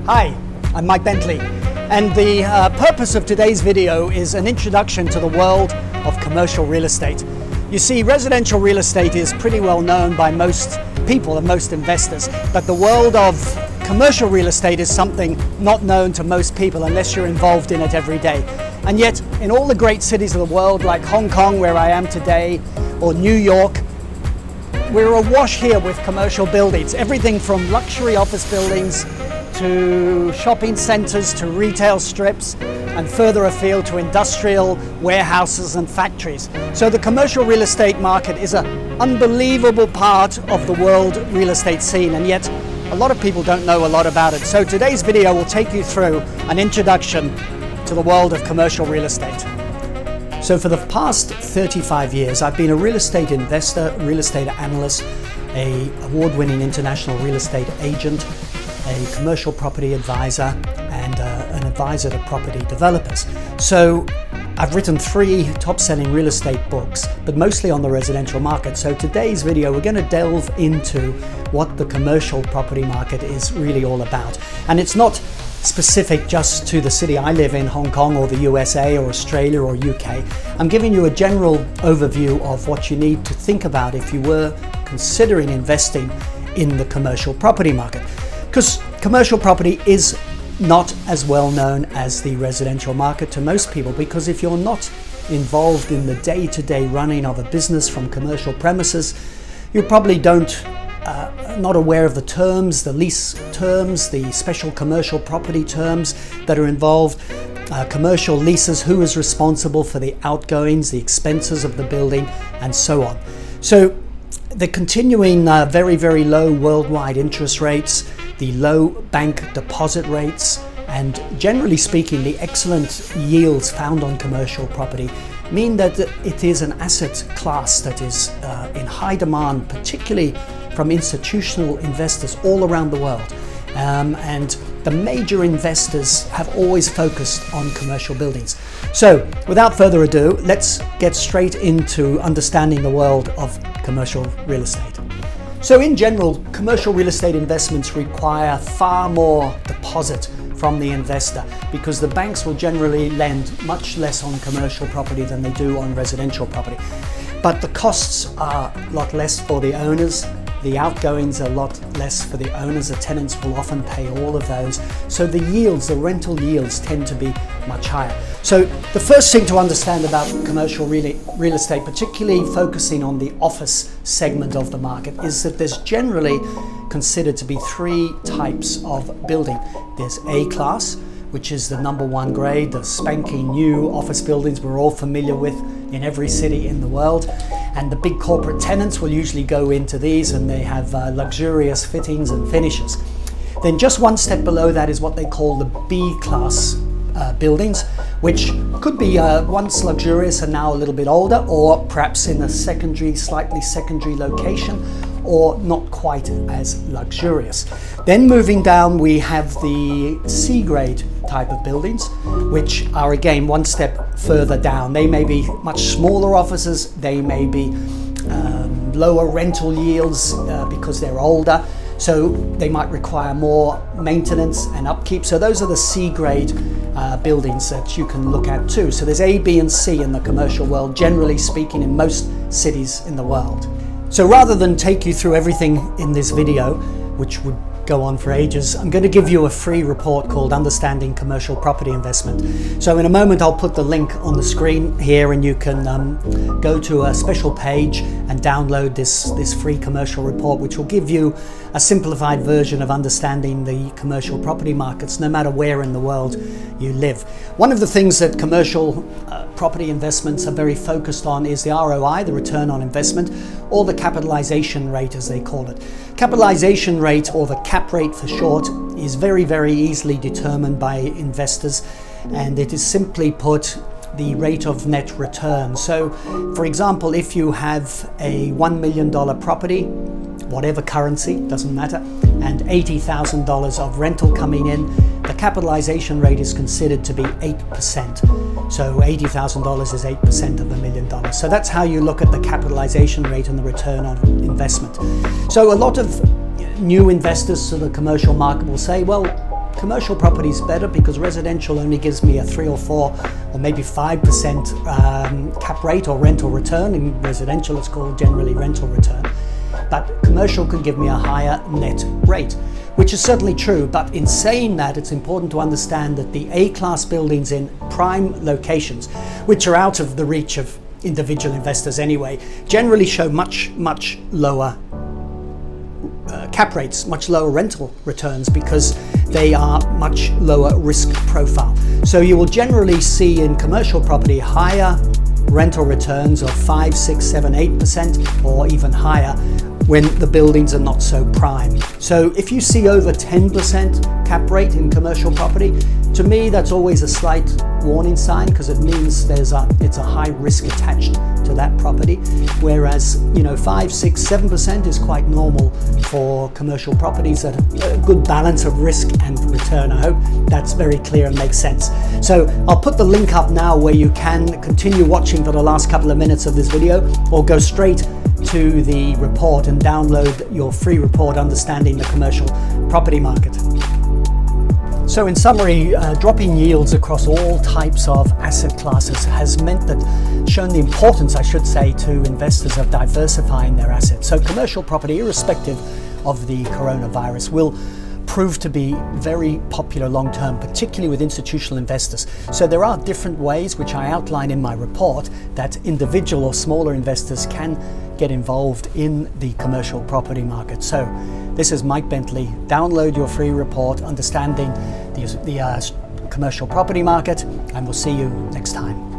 Hi, I'm Mike Bentley, and the purpose of today's video is an introduction to the world of commercial real estate. You see, residential real estate is pretty well known by most people and most investors, but the world of commercial real estate is something not known to most people unless you're involved in it every day. And yet, in all the great cities of the world, like Hong Kong, where I am today, or New York, we're awash here with commercial buildings. Everything from luxury office buildings to shopping centers to retail strips, and further afield to industrial warehouses and factories. So the commercial real estate market is an unbelievable part of the world real estate scene, and yet a lot of people don't know a lot about it. So today's video will take you through an introduction to the world of commercial real estate. So for the past 35 years, I've been a real estate investor, real estate analyst, an award-winning international real estate agent, a commercial property advisor, and an advisor to property developers. So I've written 3 top-selling real estate books, but mostly on the residential market. So today's video, we're going to delve into what the commercial property market is really all about. And it's not specific just to the city I live in, Hong Kong, or the USA, or Australia, or UK. I'm giving you a general overview of what you need to think about if you were considering investing in the commercial property market. Because commercial property is not as well known as the residential market to most people, because if you're not involved in the day-to-day running of a business from commercial premises, you probably not aware of the terms, the lease terms, the special commercial property terms that are involved, commercial leases, who is responsible for the outgoings, the expenses of the building, and so on. So the continuing very, very low worldwide interest rates, the low bank deposit rates, and generally speaking, the excellent yields found on commercial property mean that it is an asset class that is in high demand, particularly from institutional investors all around the world. And the major investors have always focused on commercial buildings. So without further ado, let's get straight into understanding the world of commercial real estate. So in general, commercial real estate investments require far more deposit from the investor, because the banks will generally lend much less on commercial property than they do on residential property. But the costs are a lot less for the owners. The outgoings are a lot less for the owners. The tenants will often pay all of those. So the yields, the rental yields, tend to be much higher. So the first thing to understand about commercial real estate, particularly focusing on the office segment of the market, is that there's generally considered to be 3 types of building. There's A class, which is the #1 grade, the spanking new office buildings we're all familiar with in every city in the world. And the big corporate tenants will usually go into these, and they have luxurious fittings and finishes. Then just one step below that is what they call the B class buildings, which could be once luxurious and now a little bit older, or perhaps in a slightly secondary location, or not quite as luxurious. Then moving down, we have the C grade type of buildings, which are again one step further down. They may be much smaller offices, they may be lower rental yields because they're older, so they might require more maintenance and upkeep. So those are the C grade buildings that you can look at too. So there's A, B, and C in the commercial world, generally speaking, in most cities in the world. So rather than take you through everything in this video, which would go on for ages, I'm going to give you a free report called Understanding Commercial Property Investment. So in a moment I'll put the link on the screen here, and you can go to a special page and download this free commercial report, which will give you a simplified version of understanding the commercial property markets no matter where in the world you live. One of the things that commercial property investments are very focused on is the ROI, the return on investment, or the capitalization rate as they call it. Capitalization rate, or the cap rate for short, is very, very easily determined by investors, and it is simply put the rate of net return. So for example, if you have a $1 million property, whatever currency, doesn't matter, and $80,000 of rental coming in, the capitalization rate is considered to be 8%. So $80,000 is 8% of $1 million. So that's how you look at the capitalization rate and the return on investment. So a lot of new investors to the commercial market will say, well, Commercial property is better because residential only gives me a 3 or 4 or maybe 5% cap rate or rental return. In residential it's called generally rental return. But commercial could give me a higher net rate, which is certainly true. But in saying that, it's important to understand that the A-class buildings in prime locations, which are out of the reach of individual investors anyway, generally show much lower cap rates, much lower rental returns, because they are much lower risk profile. So you will generally see in commercial property higher rental returns of 5, 6, 7, 8% or even higher when the buildings are not so prime. So if you see over 10% cap rate in commercial property, to me that's always a slight warning sign, because it means it's a high risk attached to that property. Whereas 5, 6, 7% is quite normal for commercial properties at a good balance of risk and return. I hope that's very clear and makes sense. So I'll put the link up now where you can continue watching for the last couple of minutes of this video, or go straight to the report and download your free report, Understanding the Commercial Property Market. So in summary, dropping yields across all types of asset classes has shown the importance, I should say, to investors of diversifying their assets. So commercial property, irrespective of the coronavirus, will prove to be very popular long term, particularly with institutional investors. So there are different ways, which I outline in my report, that individual or smaller investors can get involved in the commercial property market. So this is Mike Bentley. Download your free report, Understanding the Commercial Property Market, and we'll see you next time.